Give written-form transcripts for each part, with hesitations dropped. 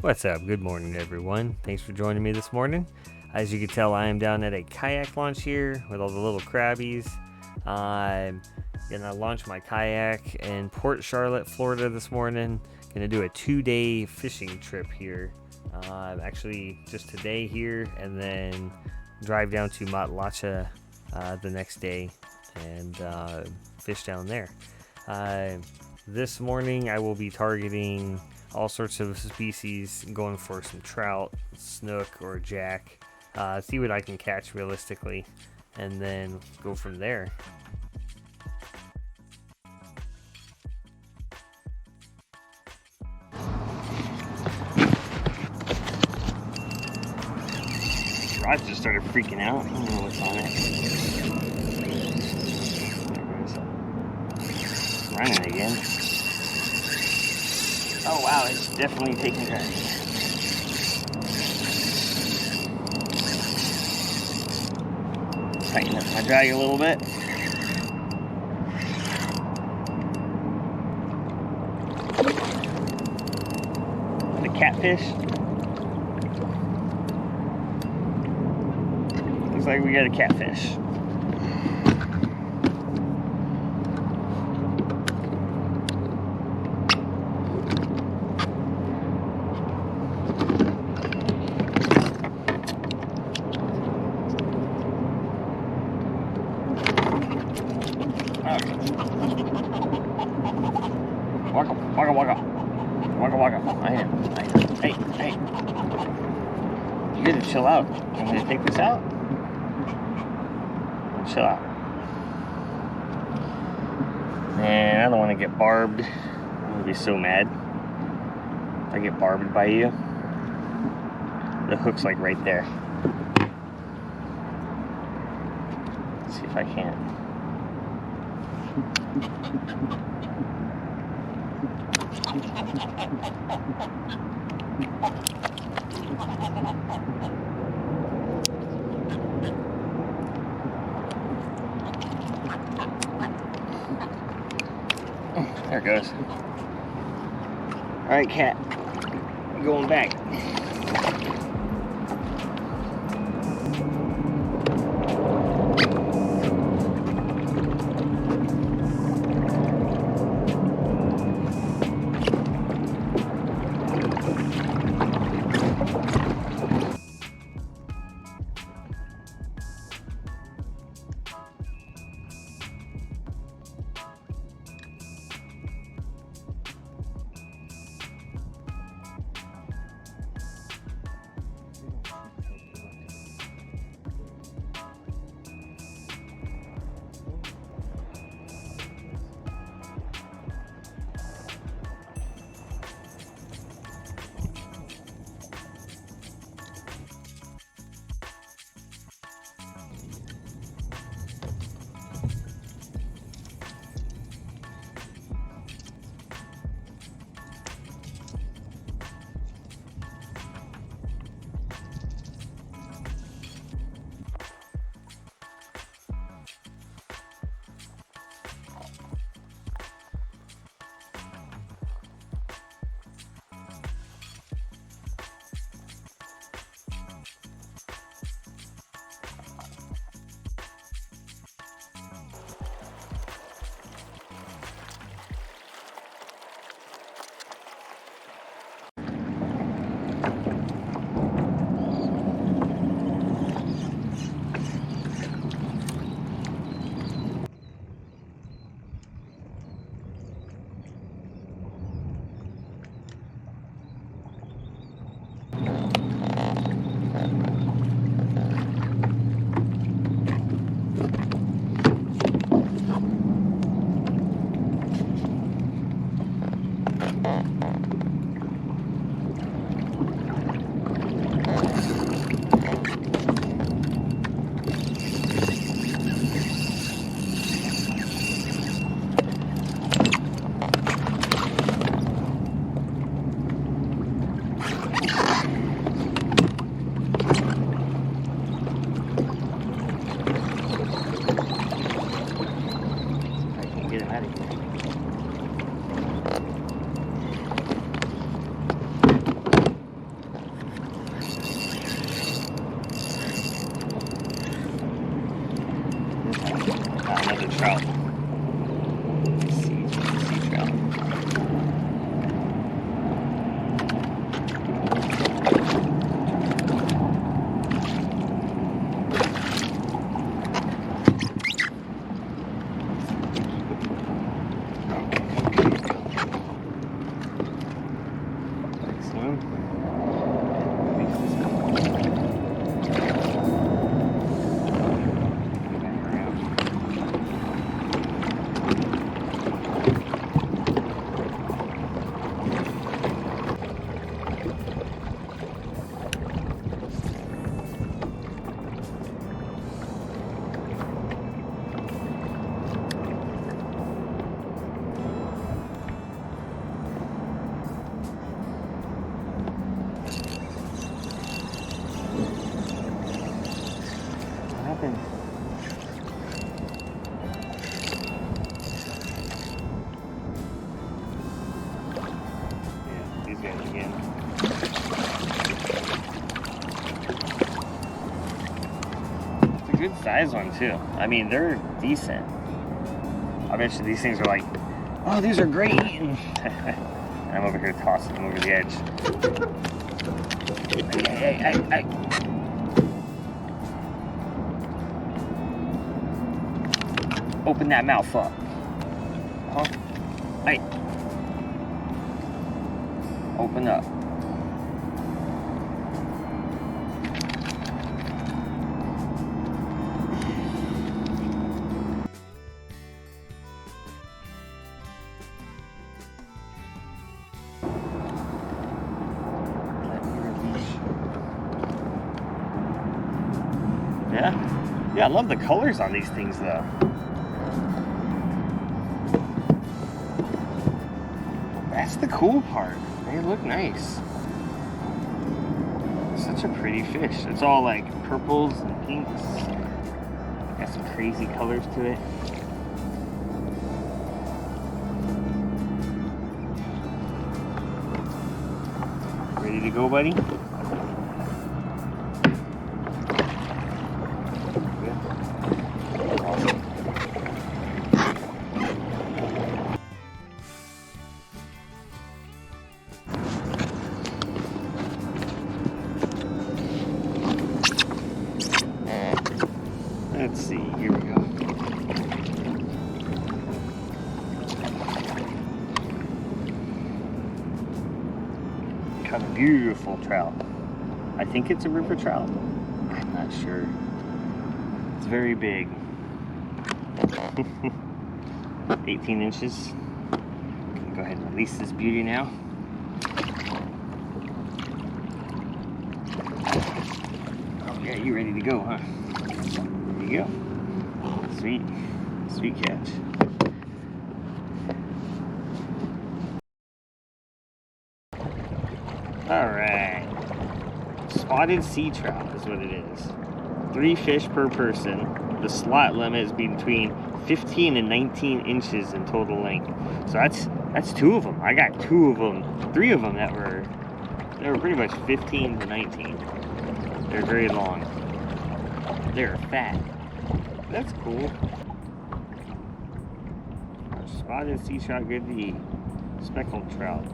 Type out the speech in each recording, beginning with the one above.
What's up? Good morning, everyone. Thanks for joining me this morning. As you can tell, I am down at a kayak launch here with all the little crabbies. I'm gonna launch my kayak in Port Charlotte, Florida this morning. Gonna do a 2-day fishing trip here. Actually, just today here, and then drive down to Matlacha the next day and fish down there. This morning, I will be targeting all sorts of species, going for some trout, snook, or jack. See what I can catch realistically, and then go from there. Rod just started freaking out. I don't know what's on it. Running again. Oh wow, it's definitely taking time. Tighten up my drag a little bit. The catfish. Looks like we got a catfish. Waka, waka, waka. Waka, waka. I am. Hey. You gotta chill out. I'm gonna take this out. Chill out. Man, I don't want to get barbed. I'm gonna be so mad if I get barbed by you. The hook's like right there. Let's see if I can. There it goes. Alright, cat. I'm going back. trout. Sea trout. Yeah, these guys again. It's a good size one too. I mean, they're decent. I bet you these things are like, oh, these are great eating. I'm over here tossing them over the edge. Hey. Open that mouth up. Huh? Hey. Open up. Yeah, I love the colors on these things though. That's the cool part. They look nice. Such a pretty fish. It's all like purples and pinks. Got some crazy colors to it. Ready to go, buddy? Let's see, here we go. Got a beautiful trout. I think it's a river trout. I'm not sure. It's very big. 18 inches. Gonna go ahead and release this beauty now. Oh yeah, you ready to go, huh? There you go. Sweet catch. Alright. Spotted sea trout is what it is. 3 fish per person. The slot limit is between 15 and 19 inches in total length. So that's 2 of them. I got 2 of them. 3 of them that were pretty much 15 to 19. They're very long. They're fat. That's cool. Spotted sea trout, good to eat. Speckled trout.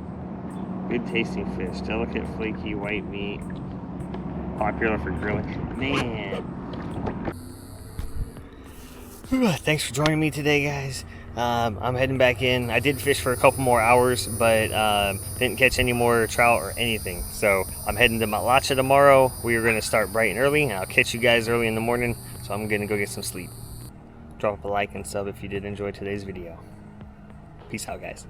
Good tasting fish. Delicate, flaky, white meat. Popular for grilling. Man. Thanks for joining me today, guys. I'm heading back in. I did fish for a couple more hours, but didn't catch any more trout or anything. So I'm heading to Matlacha tomorrow. We are going to start bright and early, and I'll catch you guys early in the morning. So I'm going to go get some sleep. Drop a like and sub if you did enjoy today's video. Peace out, guys.